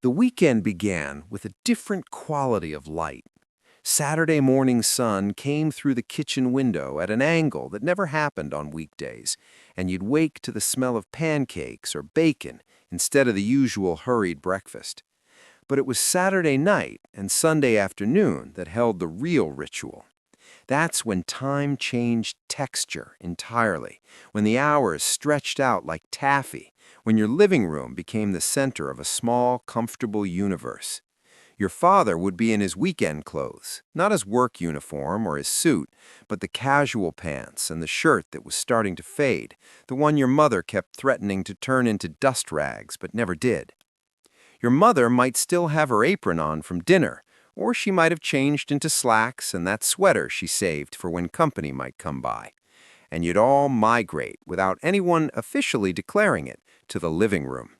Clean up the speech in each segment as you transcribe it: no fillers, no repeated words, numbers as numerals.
The weekend began with a different quality of light. Saturday morning sun came through the kitchen window at an angle that never happened on weekdays, and you'd wake to the smell of pancakes or bacon instead of the usual hurried breakfast. But it was Saturday night and Sunday afternoon that held the real ritual. That's when time changed texture entirely, when the hours stretched out like taffy, when your living room became the center of a small, comfortable universe. Your father would be in his weekend clothes, not his work uniform or his suit, but the casual pants and the shirt that was starting to fade, the one your mother kept threatening to turn into dust rags but never did. Your mother might still have her apron on from dinner, or she might have changed into slacks and that sweater she saved for when company might come by. And you'd all migrate, without anyone officially declaring it, to the living room.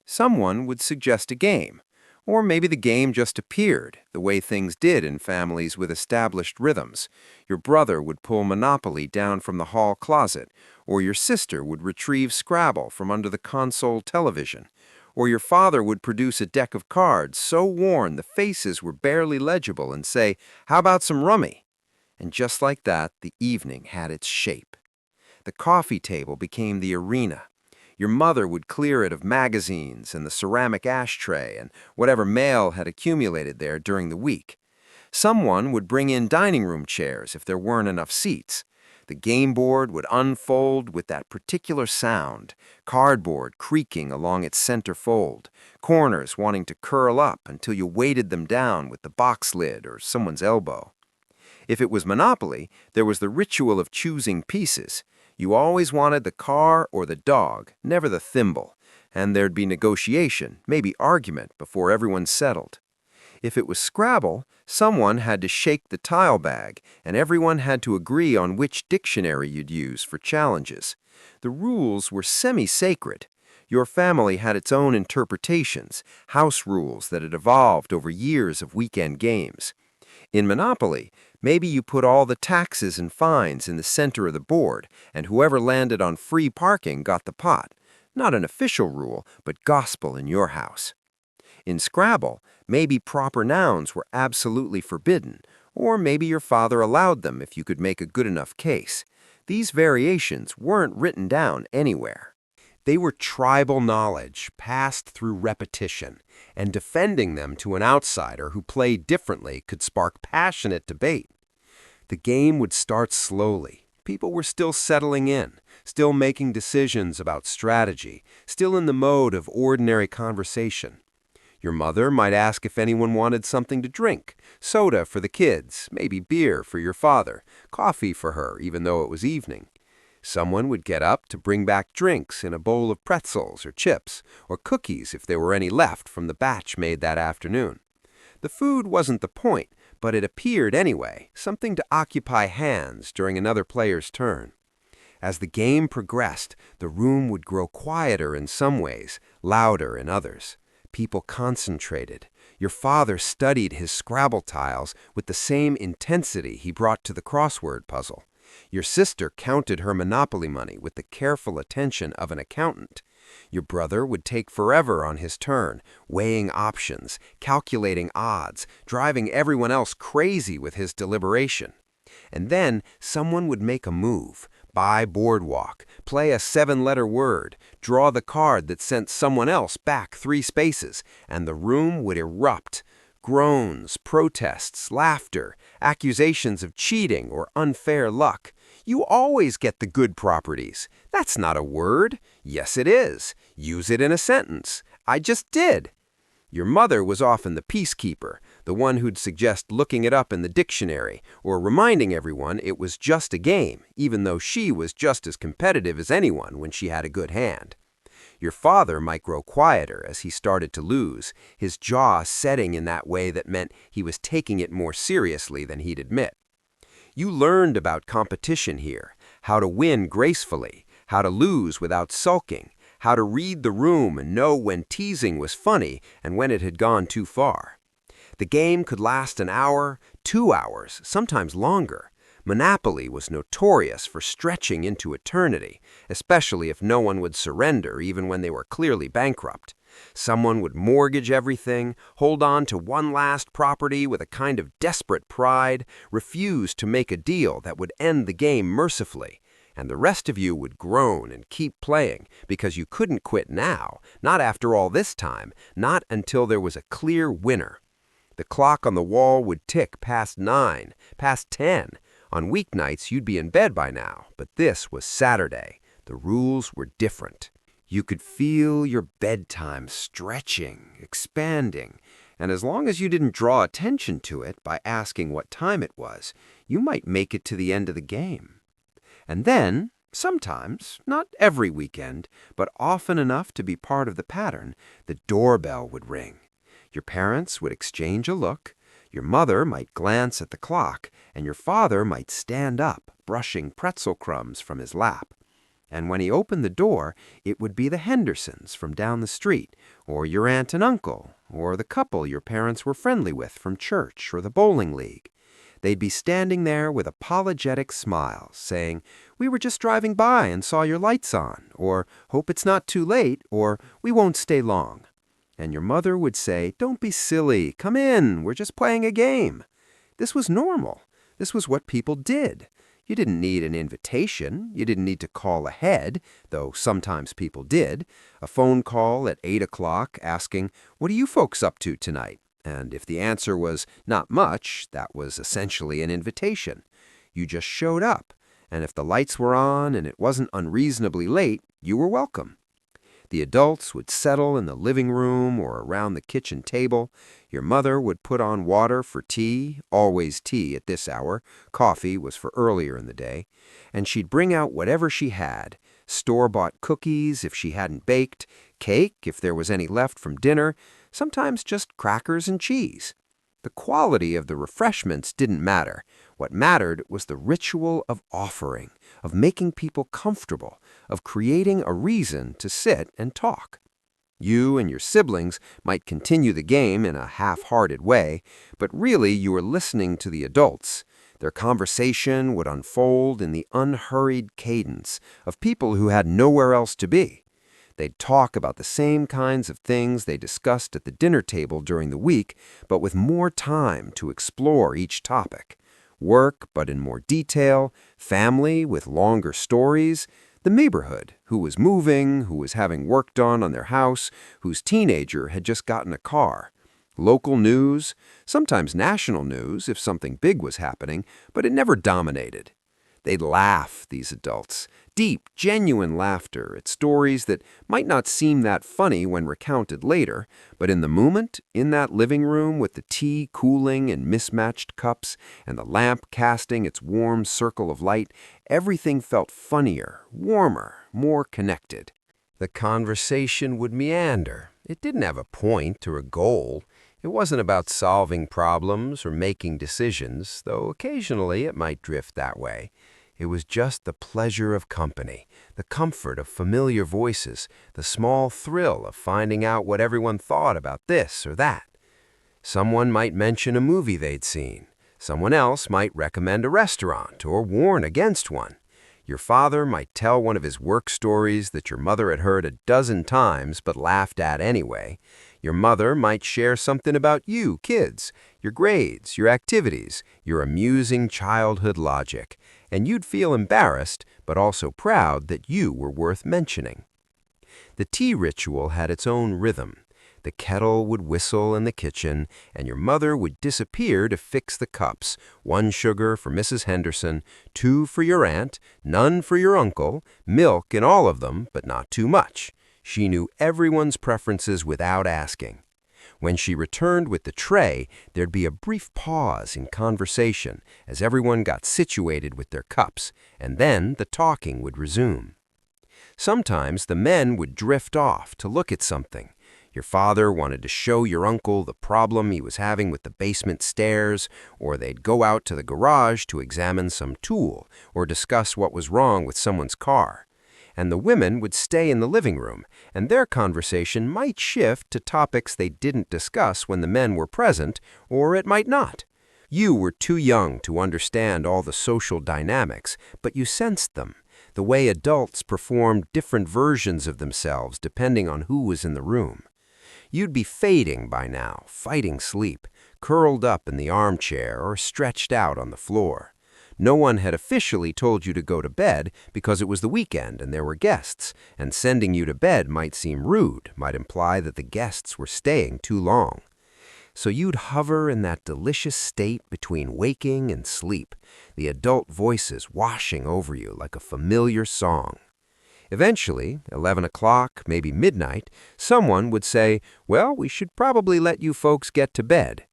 Someone would suggest a game, or maybe the game just appeared, the way things did in families with established rhythms. Your brother would pull Monopoly down from the hall closet, or your sister would retrieve Scrabble from under the console television, or your father would produce a deck of cards so worn the faces were barely legible and say, "How about some rummy?" And just like that, the evening had its shape. The coffee table became the arena. Your mother would clear it of magazines and the ceramic ashtray and whatever mail had accumulated there during the week. Someone would bring in dining room chairs if there weren't enough seats. The game board would unfold with that particular sound, cardboard creaking along its center fold, corners wanting to curl up until you weighted them down with the box lid or someone's elbow. If it was Monopoly, there was the ritual of choosing pieces. You always wanted the car or the dog, never the thimble, and there'd be negotiation, maybe argument, before everyone settled. If it was Scrabble, someone had to shake the tile bag, and everyone had to agree on which dictionary you'd use for challenges. The rules were semi-sacred. Your family had its own interpretations, house rules that had evolved over years of weekend games. In Monopoly, maybe you put all the taxes and fines in the center of the board, and whoever landed on free parking got the pot. Not an official rule, but gospel in your house. In Scrabble, maybe proper nouns were absolutely forbidden, or maybe your father allowed them if you could make a good enough case. These variations weren't written down anywhere. They were tribal knowledge passed through repetition, and defending them to an outsider who played differently could spark passionate debate. The game would start slowly. People were still settling in, still making decisions about strategy, still in the mode of ordinary conversation. Your mother might ask if anyone wanted something to drink, soda for the kids, maybe beer for your father, coffee for her, even though it was evening. Someone would get up to bring back drinks in a bowl of pretzels or chips, or cookies if there were any left from the batch made that afternoon. The food wasn't the point, but it appeared anyway, something to occupy hands during another player's turn. As the game progressed, the room would grow quieter in some ways, louder in others. People concentrated. Your father studied his Scrabble tiles with the same intensity he brought to the crossword puzzle. Your sister counted her Monopoly money with the careful attention of an accountant. Your brother would take forever on his turn, weighing options, calculating odds, driving everyone else crazy with his deliberation. And then someone would make a move, buy Boardwalk, play a 7-letter word, draw the card that sent someone else back 3 spaces, and the room would erupt. Groans, protests, laughter, accusations of cheating or unfair luck. You always get the good properties. That's not a word. Yes, it is. Use it in a sentence. I just did. Your mother was often the peacekeeper, the one who'd suggest looking it up in the dictionary or reminding everyone it was just a game, even though she was just as competitive as anyone when she had a good hand. Your father might grow quieter as he started to lose, his jaw setting in that way that meant he was taking it more seriously than he'd admit. You learned about competition here, how to win gracefully, how to lose without sulking, how to read the room and know when teasing was funny and when it had gone too far. The game could last an hour, 2 hours, sometimes longer. Monopoly was notorious for stretching into eternity, especially if no one would surrender even when they were clearly bankrupt. Someone would mortgage everything, hold on to one last property with a kind of desperate pride, refuse to make a deal that would end the game mercifully, and the rest of you would groan and keep playing because you couldn't quit now, not after all this time, not until there was a clear winner. The clock on the wall would tick past 9, past 10. On weeknights, you'd be in bed by now, but this was Saturday. The rules were different. You could feel your bedtime stretching, expanding, and as long as you didn't draw attention to it by asking what time it was, you might make it to the end of the game. And then, sometimes, not every weekend, but often enough to be part of the pattern, the doorbell would ring. Your parents would exchange a look, your mother might glance at the clock, and your father might stand up, brushing pretzel crumbs from his lap. And when he opened the door, it would be the Hendersons from down the street, or your aunt and uncle, or the couple your parents were friendly with from church or the bowling league. They'd be standing there with apologetic smiles, saying, "We were just driving by and saw your lights on," or "Hope it's not too late," or "We won't stay long." And your mother would say, "Don't be silly. Come in. We're just playing a game." This was normal. This was what people did. You didn't need an invitation. You didn't need to call ahead, though sometimes people did. A phone call at 8 o'clock asking, "What are you folks up to tonight?" And if the answer was not much, that was essentially an invitation. You just showed up, and if the lights were on and it wasn't unreasonably late, you were welcome. The adults would settle in the living room or around the kitchen table. Your mother would put on water for tea, always tea at this hour. Coffee was for earlier in the day. And she'd bring out whatever she had, store-bought cookies if she hadn't baked, cake if there was any left from dinner, sometimes just crackers and cheese. The quality of the refreshments didn't matter. What mattered was the ritual of offering, of making people comfortable, of creating a reason to sit and talk. You and your siblings might continue the game in a half-hearted way, but really you were listening to the adults. Their conversation would unfold in the unhurried cadence of people who had nowhere else to be. They'd talk about the same kinds of things they discussed at the dinner table during the week, but with more time to explore each topic. Work, but in more detail, family with longer stories, the neighborhood, who was moving, who was having work done on their house, whose teenager had just gotten a car. Local news, sometimes national news if something big was happening, but it never dominated. They'd laugh, these adults, deep, genuine laughter at stories that might not seem that funny when recounted later, but in the moment, in that living room with the tea cooling in mismatched cups and the lamp casting its warm circle of light, everything felt funnier, warmer, more connected. The conversation would meander. It didn't have a point or a goal. It wasn't about solving problems or making decisions, though occasionally it might drift that way. It was just the pleasure of company, the comfort of familiar voices, the small thrill of finding out what everyone thought about this or that. Someone might mention a movie they'd seen. Someone else might recommend a restaurant or warn against one. Your father might tell one of his work stories that your mother had heard a dozen times but laughed at anyway. Your mother might share something about you, kids, your grades, your activities, your amusing childhood logic, and you'd feel embarrassed but also proud that you were worth mentioning. The tea ritual had its own rhythm. The kettle would whistle in the kitchen, and your mother would disappear to fix the cups, 1 sugar for Mrs. Henderson, 2 for your aunt, none for your uncle, milk in all of them, but not too much. She knew everyone's preferences without asking. When she returned with the tray, there'd be a brief pause in conversation as everyone got situated with their cups, and then the talking would resume. Sometimes the men would drift off to look at something. Your father wanted to show your uncle the problem he was having with the basement stairs, or they'd go out to the garage to examine some tool or discuss what was wrong with someone's car. And the women would stay in the living room, and their conversation might shift to topics they didn't discuss when the men were present, or it might not. You were too young to understand all the social dynamics, but you sensed them, the way adults performed different versions of themselves depending on who was in the room. You'd be fading by now, fighting sleep, curled up in the armchair or stretched out on the floor. No one had officially told you to go to bed because it was the weekend and there were guests, and sending you to bed might seem rude, might imply that the guests were staying too long. So you'd hover in that delicious state between waking and sleep, the adult voices washing over you like a familiar song. Eventually, 11 o'clock, maybe midnight, someone would say, "Well, we should probably let you folks get to bed."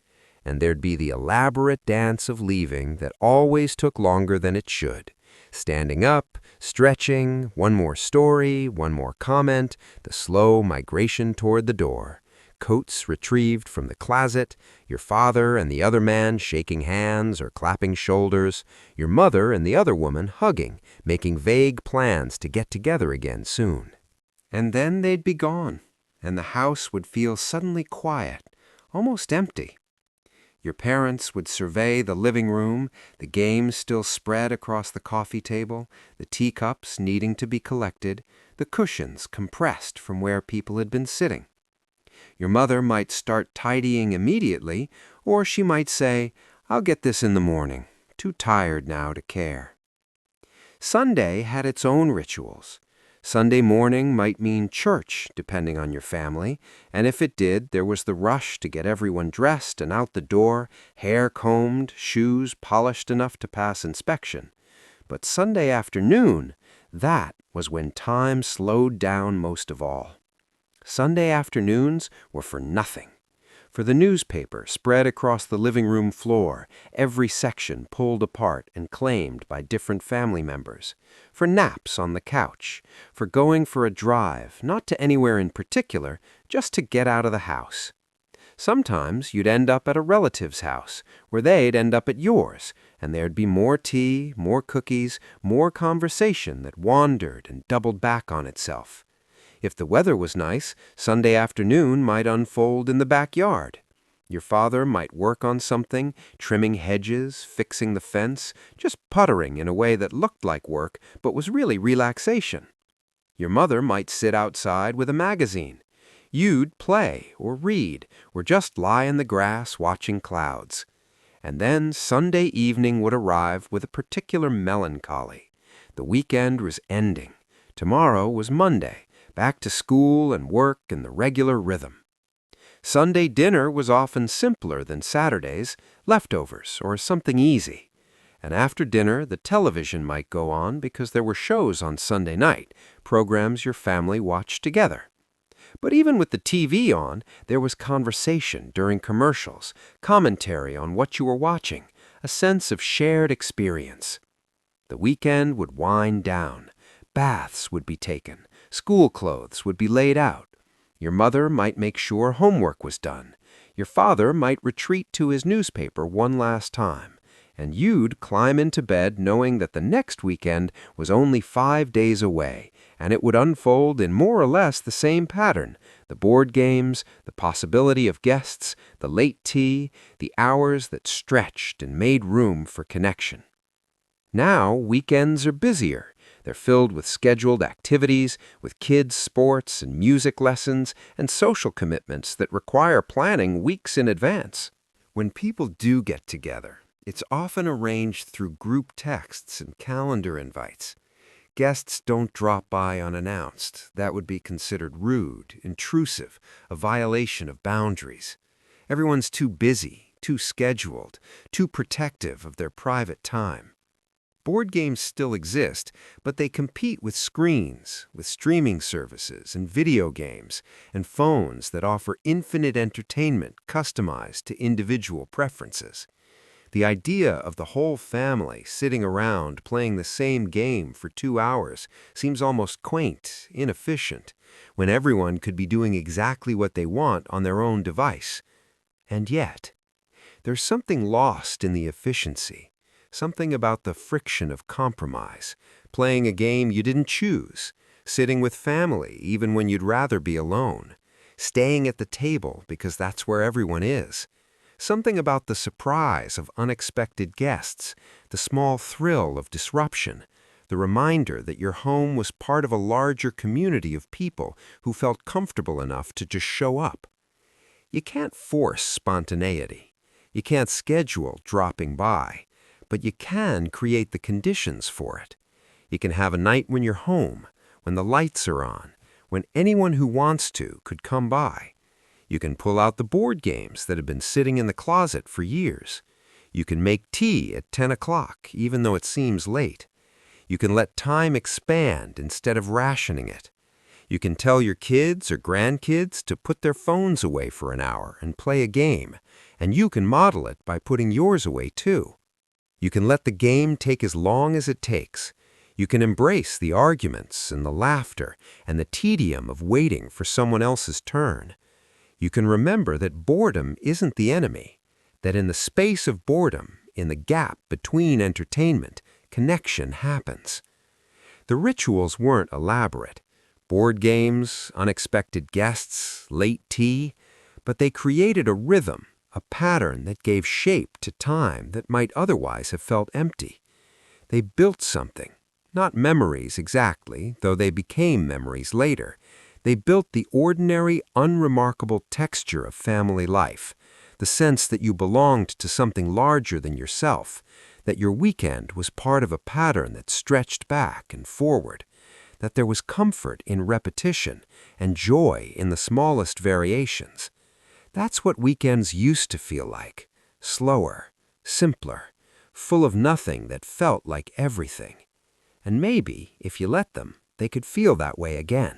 And there'd be the elaborate dance of leaving that always took longer than it should. Standing up, stretching, one more story, one more comment, the slow migration toward the door. Coats retrieved from the closet, your father and the other man shaking hands or clapping shoulders, your mother and the other woman hugging, making vague plans to get together again soon. And then they'd be gone, and the house would feel suddenly quiet, almost empty. Your parents would survey the living room, the games still spread across the coffee table, the teacups needing to be collected, the cushions compressed from where people had been sitting. Your mother might start tidying immediately, or she might say, "I'll get this in the morning. Too tired now to care." Sunday had its own rituals. Sunday morning might mean church, depending on your family, and if it did, there was the rush to get everyone dressed and out the door, hair combed, shoes polished enough to pass inspection. But Sunday afternoon, that was when time slowed down most of all. Sunday afternoons were for nothing. For the newspaper spread across the living room floor, every section pulled apart and claimed by different family members. For naps on the couch. For going for a drive, not to anywhere in particular, just to get out of the house. Sometimes you'd end up at a relative's house, where they'd end up at yours, and there'd be more tea, more cookies, more conversation that wandered and doubled back on itself. If the weather was nice, Sunday afternoon might unfold in the backyard. Your father might work on something, trimming hedges, fixing the fence, just puttering in a way that looked like work but was really relaxation. Your mother might sit outside with a magazine. You'd play or read or just lie in the grass watching clouds. And then Sunday evening would arrive with a particular melancholy. The weekend was ending. Tomorrow was Monday. Back to school and work in the regular rhythm. Sunday dinner was often simpler than Saturdays, leftovers or something easy. And after dinner, the television might go on because there were shows on Sunday night, programs your family watched together. But even with the TV on, there was conversation during commercials, commentary on what you were watching, a sense of shared experience. The weekend would wind down. Baths would be taken. School clothes would be laid out. Your mother might make sure homework was done. Your father might retreat to his newspaper one last time. And you'd climb into bed knowing that the next weekend was only 5 days away, and it would unfold in more or less the same pattern: the board games, the possibility of guests, the late tea, the hours that stretched and made room for connection. Now weekends are busier. They're filled with scheduled activities, with kids' sports and music lessons, and social commitments that require planning weeks in advance. When people do get together, it's often arranged through group texts and calendar invites. Guests don't drop by unannounced. That would be considered rude, intrusive, a violation of boundaries. Everyone's too busy, too scheduled, too protective of their private time. Board games still exist, but they compete with screens, with streaming services and video games, and phones that offer infinite entertainment customized to individual preferences. The idea of the whole family sitting around playing the same game for 2 hours seems almost quaint, inefficient, when everyone could be doing exactly what they want on their own device. And yet, there's something lost in the efficiency. Something about the friction of compromise, playing a game you didn't choose, sitting with family even when you'd rather be alone, staying at the table because that's where everyone is. Something about the surprise of unexpected guests, the small thrill of disruption, the reminder that your home was part of a larger community of people who felt comfortable enough to just show up. You can't force spontaneity. You can't schedule dropping by, but you can create the conditions for it. You can have a night when you're home, when the lights are on, when anyone who wants to could come by. You can pull out the board games that have been sitting in the closet for years. You can make tea at 10 o'clock, even though it seems late. You can let time expand instead of rationing it. You can tell your kids or grandkids to put their phones away for an hour and play a game, and you can model it by putting yours away too. You can let the game take as long as it takes. You can embrace the arguments and the laughter and the tedium of waiting for someone else's turn. You can remember that boredom isn't the enemy, that in the space of boredom, in the gap between entertainment, connection happens. The rituals weren't elaborate. Board games, unexpected guests, late tea, but they created a rhythm, a pattern that gave shape to time that might otherwise have felt empty. They built something, not memories exactly, though they became memories later. They built the ordinary, unremarkable texture of family life, the sense that you belonged to something larger than yourself, that your weekend was part of a pattern that stretched back and forward, that there was comfort in repetition and joy in the smallest variations. That's what weekends used to feel like, slower, simpler, full of nothing that felt like everything. And maybe, if you let them, they could feel that way again.